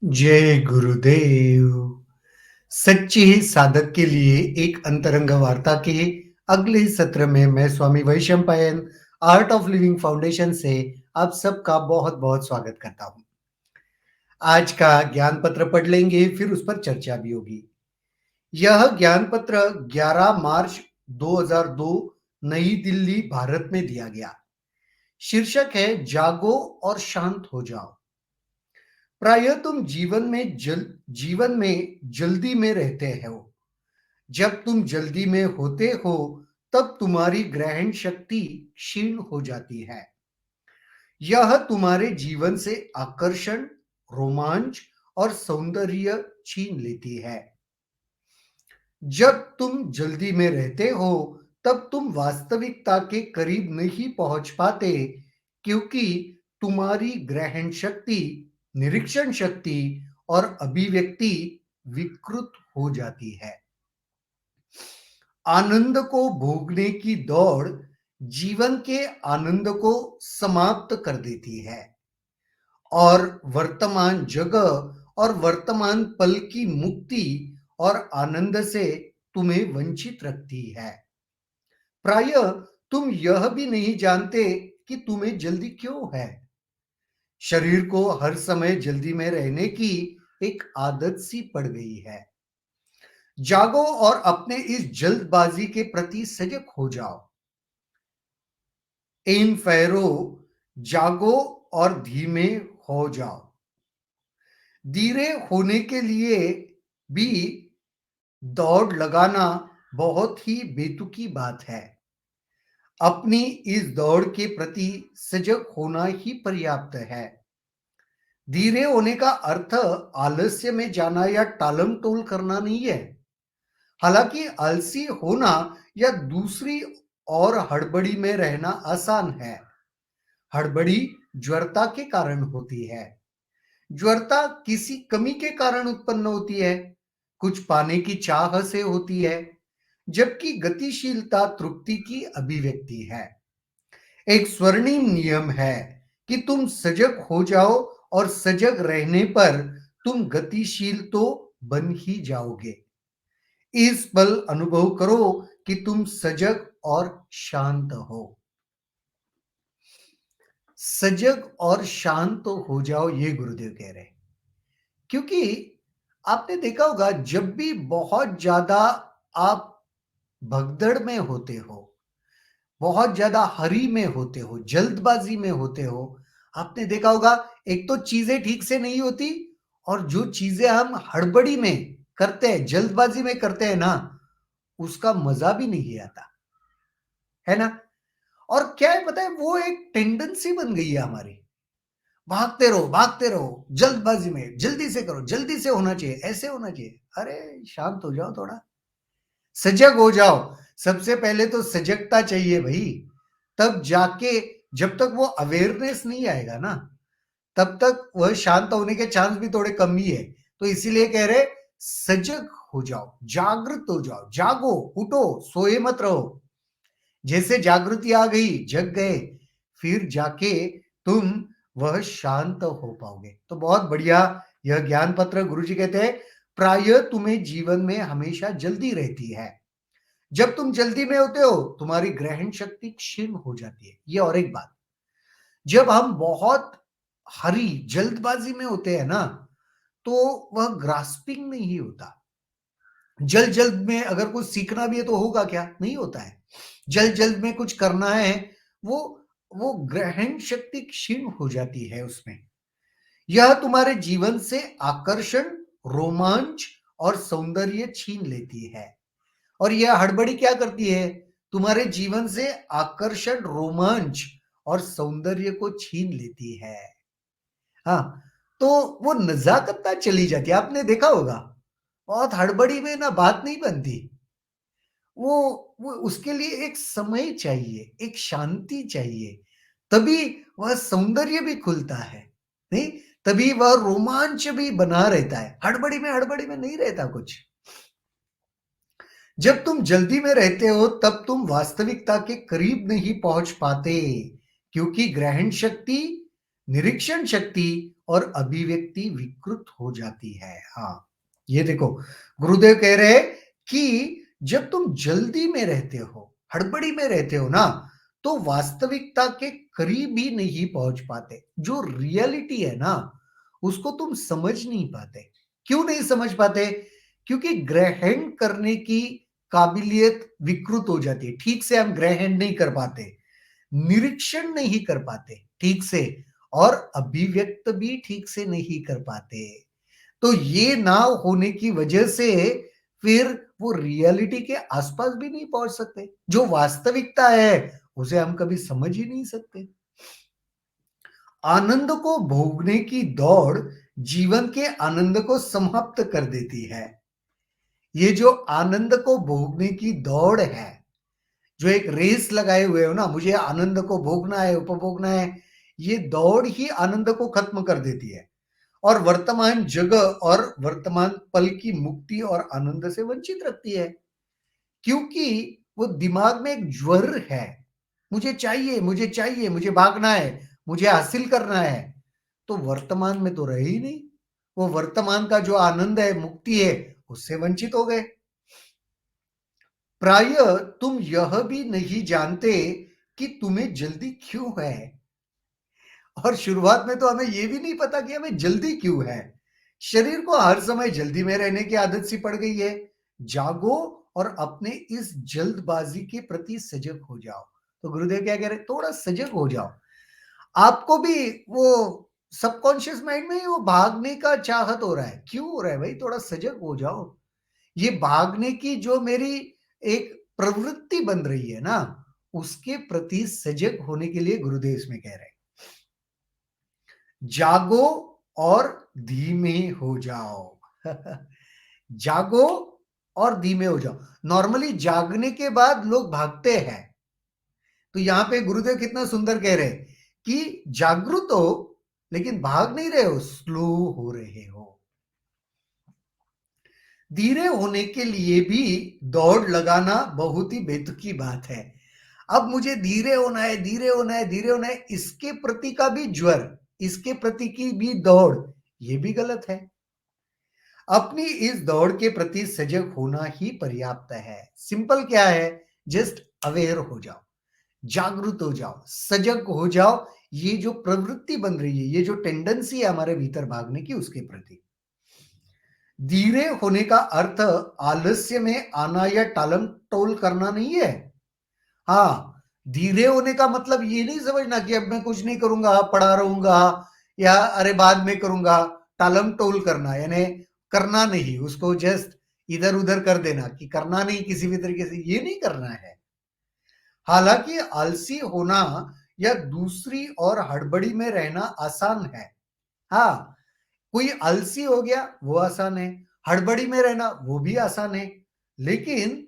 जय गुरुदेव। सच्चे साधक के लिए एक अंतरंग वार्ता के अगले सत्र में मैं Swami Vaishampayan Art of Living Foundation से आप सबका बहुत बहुत स्वागत करता हूं। आज का ज्ञान पत्र पढ़ लेंगे, फिर उस पर चर्चा भी होगी। यह ज्ञान पत्र 11 मार्च 2002 नई दिल्ली भारत में दिया गया। शीर्षक है जागो और शांत हो जाओ। प्रायः तुम जीवन में जल्दी में रहते हो। जब तुम जल्दी में होते हो तब तुम्हारी ग्रहण शक्ति क्षीण हो जाती है। यह तुम्हारे जीवन से आकर्षण, रोमांच और सौंदर्य छीन लेती है। जब तुम जल्दी में रहते हो तब तुम वास्तविकता के करीब नहीं पहुंच पाते, क्योंकि तुम्हारी ग्रहण शक्ति, निरीक्षण शक्ति और अभिव्यक्ति विकृत हो जाती है। आनंद को भोगने की दौड़ जीवन के आनंद को समाप्त कर देती है और वर्तमान जगह और वर्तमान पल की मुक्ति और आनंद से तुम्हें वंचित रखती है। प्रायः तुम यह भी नहीं जानते कि तुम्हें जल्दी क्यों है। शरीर को हर समय जल्दी में रहने की एक आदत सी पड़ गई है। जागो और अपने इस जल्दबाजी के प्रति सजग हो जाओ। इन फैरो, जागो और धीमे हो जाओ। धीरे होने के लिए भी दौड़ लगाना बहुत ही बेतुकी बात है। अपनी इस दौड़ के प्रति सजग होना ही पर्याप्त है। धीरे होने का अर्थ आलस्य में जाना या टालम टोल करना नहीं है। हालांकि आलसी होना या दूसरी और हड़बड़ी में रहना आसान है। हड़बड़ी ज्वरता के कारण होती है। ज्वरता किसी कमी के कारण उत्पन्न होती है, कुछ पाने की चाह से होती है, जबकि गतिशीलता तृप्ति की अभिव्यक्ति है। एक स्वर्णिम नियम है कि तुम सजग हो जाओ और सजग रहने पर तुम गतिशील तो बन ही जाओगे। इस पल अनुभव करो कि तुम सजग और शांत हो। सजग और शांत तो हो जाओ, ये गुरुदेव कह रहे हैं। क्योंकि आपने देखा होगा, जब भी बहुत ज्यादा आप भगदड़ में होते हो, बहुत ज्यादा हरी में होते हो, जल्दबाजी में होते हो, आपने देखा होगा एक तो चीजें ठीक से नहीं होती, और जो चीजें हम हड़बड़ी में करते हैं, जल्दबाजी में करते हैं ना, उसका मजा भी नहीं आता है ना। और क्या है पता है, वो एक टेंडेंसी बन गई है हमारी। भागते रहो जल्दबाजी में, जल्दी से करो, जल्दी से होना चाहिए, ऐसे होना चाहिए। अरे शांत हो जाओ, थोड़ा सजग हो जाओ। सबसे पहले तो सजगता चाहिए भाई, तब जाके, जब तक वो अवेयरनेस नहीं आएगा ना, तब तक वह शांत होने के चांस भी थोड़े कम ही है। तो इसीलिए कह रहे सजग हो जाओ, जागृत हो जाओ, जागो, उठो, सोए मत रहो। जैसे जागृति आ गई, जग गए, फिर जाके तुम वह शांत हो पाओगे। तो बहुत बढ़िया यह ज्ञान पत्र गुरुजी कहते हैं, प्राय तुम्हें जीवन में हमेशा जल्दी रहती है। जब तुम जल्दी में होते हो तुम्हारी ग्रहण शक्ति क्षीण हो जाती है। ये और एक बात, जब हम बहुत हरी जल्दबाजी में होते हैं ना, तो वह ग्रास्पिंग नहीं होता। जल्द जल्द में अगर कुछ सीखना भी है तो होगा क्या, नहीं होता है। जल्द जल्द में कुछ करना है, वो वो ग्रहण शक्ति क्षीण हो जाती है उसमें। यह तुम्हारे जीवन से आकर्षण, रोमांच और सौंदर्य छीन लेती है। और यह हड़बड़ी क्या करती है, तुम्हारे जीवन से आकर्षण, रोमांच और सौंदर्य को छीन लेती है। हाँ, तो वो नजाकतता चली जाती है। आपने देखा होगा, बहुत हड़बड़ी में ना बात नहीं बनती। वो वो उसके लिए एक समय चाहिए, एक शांति चाहिए, तभी वह सौंदर्य भी खुलता है। नहीं, तभी वह रोमांच भी बना रहता है। हड़बड़ी में नहीं रहता कुछ। जब तुम जल्दी में रहते हो तब तुम वास्तविकता के करीब नहीं पहुंच पाते, क्योंकि ग्रहण शक्ति, निरीक्षण शक्ति और अभिव्यक्ति विकृत हो जाती है। हाँ, ये देखो, गुरुदेव कह रहे हैं कि जब तुम जल्दी में रहते हो, हड़बड़ी में रहते हो ना, तो वास्तविकता के करीब ही नहीं पहुंच पाते। जो रियलिटी है ना, उसको तुम समझ नहीं पाते। क्यों नहीं समझ पाते? क्योंकि ग्रहण करने की काबिलियत विकृत हो जाती है। ठीक से हम ग्रहण नहीं कर पाते, निरीक्षण नहीं कर पाते ठीक से, और अभिव्यक्त भी ठीक से नहीं कर पाते। तो ये ना होने की वजह से फिर वो रियलिटी के आसपास भी नहीं पहुंच सकते। जो वास्तविकता है उसे हम कभी समझ ही नहीं सकते। आनंद को भोगने की दौड़ जीवन के आनंद को समाप्त कर देती है। ये जो आनंद को भोगने की दौड़ है, जो एक रेस लगाए हुए हो ना, मुझे आनंद को भोगना है, उपभोगना है, ये दौड़ ही आनंद को खत्म कर देती है और वर्तमान जगह और वर्तमान पल की मुक्ति और आनंद से वंचित रखती है। क्योंकि वो दिमाग में एक ज्वर है, मुझे चाहिए, मुझे चाहिए, मुझे भागना है, मुझे हासिल करना है। तो वर्तमान में तो रहे ही नहीं। वो वर्तमान का जो आनंद है, मुक्ति है, उससे वंचित हो गए। प्राय तुम यह भी नहीं जानते कि तुम्हें जल्दी क्यों है। और शुरुआत में तो हमें यह भी नहीं पता कि हमें जल्दी क्यों है। शरीर को हर समय जल्दी में रहने की आदत सी पड़ गई है। जागो और अपने इस जल्दबाजी के प्रति सजग हो जाओ। तो गुरुदेव क्या कह रहे हैं? थोड़ा सजग हो जाओ। आपको भी वो सबकॉन्शियस माइंड में वो भागने का चाहत हो रहा है। क्यों हो रहा है भाई? थोड़ा सजग हो जाओ। ये भागने की जो मेरी एक प्रवृत्ति बन रही है ना, उसके प्रति सजग होने के लिए गुरुदेव इसमें कह रहे हैं, जागो और धीमे हो जाओ। जागो और धीमे हो जाओ। नॉर्मली जागने के बाद लोग भागते हैं, तो यहां पे गुरुदेव कितना सुंदर कह रहे हैं कि जागरूक हो, लेकिन भाग नहीं रहे हो, स्लो हो रहे हो। धीरे होने के लिए भी दौड़ लगाना बहुत ही बेतुकी बात है। अब मुझे धीरे होना है, धीरे होना है, धीरे होना है, इसके प्रति का भी ज्वर, इसके प्रति की भी दौड़, ये भी गलत है। अपनी इस दौड़ के प्रति सजग होना ही पर्याप्त है। सिंपल क्या है? जस्ट अवेयर हो जाओ, जागरूक हो जाओ, सजग हो जाओ। ये जो प्रवृत्ति बन रही है, ये जो टेंडेंसी है हमारे भीतर भागने की, उसके प्रति धीरे होने का अर्थ आलस्य में आना या टालम टोल करना नहीं है। हाँ, धीरे होने का मतलब ये नहीं समझना कि अब मैं कुछ नहीं करूंगा, पड़ा रहूंगा, या अरे बाद में करूंगा। टालम टोल करना यानी करना नहीं, उसको जस्ट इधर उधर कर देना कि करना नहीं किसी भी तरीके से, ये नहीं करना है। हालांकि आलसी होना या दूसरी और हड़बड़ी में रहना आसान है। हाँ, कोई आलसी हो गया वो आसान है, हड़बड़ी में रहना वो भी आसान है। लेकिन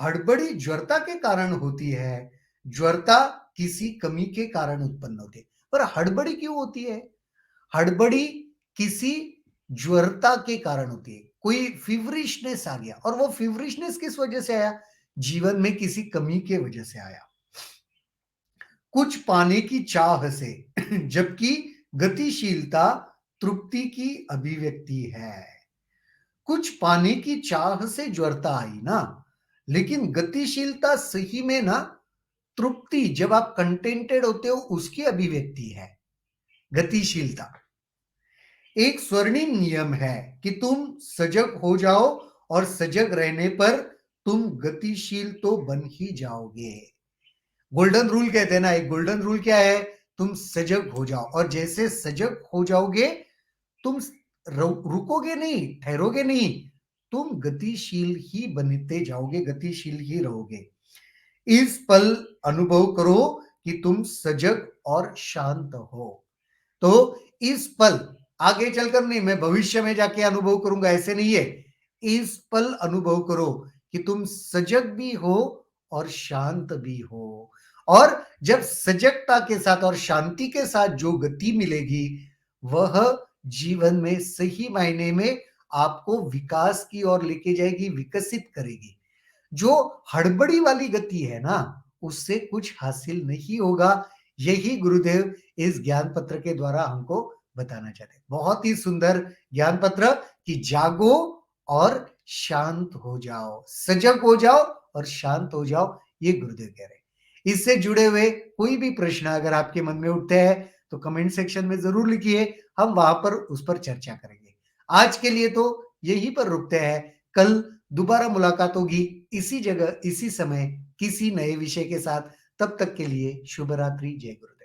हड़बड़ी ज्वरता के कारण होती है, ज्वरता किसी कमी के कारण उत्पन्न होती है। पर हड़बड़ी क्यों होती है? हड़बड़ी किसी ज्वरता के कारण होती है। कोई फीवरिशनेस आ गया, और वो फीवरिशनेस किस वजह से आया? जीवन में किसी कमी के वजह से आया, कुछ पाने की चाह से। जबकि गतिशीलता तृप्ति की अभिव्यक्ति है। कुछ पाने की चाह से ज्वरता आई ना, लेकिन गतिशीलता सही में ना तृप्ति, जब आप कंटेंटेड होते हो, उसकी अभिव्यक्ति है गतिशीलता। एक स्वर्णिम नियम है कि तुम सजग हो जाओ, और सजग रहने पर तुम गतिशील तो बन ही जाओगे। गोल्डन रूल कहते हैं ना, एक गोल्डन रूल क्या है? तुम सजग हो जाओ, और जैसे सजग हो जाओगे, तुम रुकोगे नहीं, ठहरोगे नहीं, तुम गतिशील ही बनते जाओगे, गतिशील ही रहोगे। इस पल अनुभव करो कि तुम सजग और शांत हो। तो इस पल, आगे चलकर नहीं, मैं भविष्य में जाके अनुभव करूंगा, ऐसे नहीं है। इस पल अनुभव करो कि तुम सजग भी हो और शांत भी हो। और जब सजगता के साथ और शांति के साथ जो गति मिलेगी, वह जीवन में सही मायने में आपको विकास की ओर लेके जाएगी, विकसित करेगी। जो हड़बड़ी वाली गति है ना, उससे कुछ हासिल नहीं होगा। यही गुरुदेव इस ज्ञान पत्र के द्वारा हमको बताना चाहते हैं। बहुत ही सुंदर ज्ञान पत्र कि जागो और शांत हो जाओ, सजग हो जाओ और शांत हो जाओ, ये गुरुदेव कह रहे हैं। इससे जुड़े हुए कोई भी प्रश्न अगर आपके मन में उठते हैं, तो कमेंट सेक्शन में ज़रूर लिखिए, हम वहाँ पर उस पर चर्चा करेंगे। आज के लिए तो यहीं पर रुकते हैं, कल दोबारा मुलाकात होगी इसी जगह, इसी समय, किसी नए विषय के साथ। तब तक के लिए शुभ रात्रि, जय गुरु।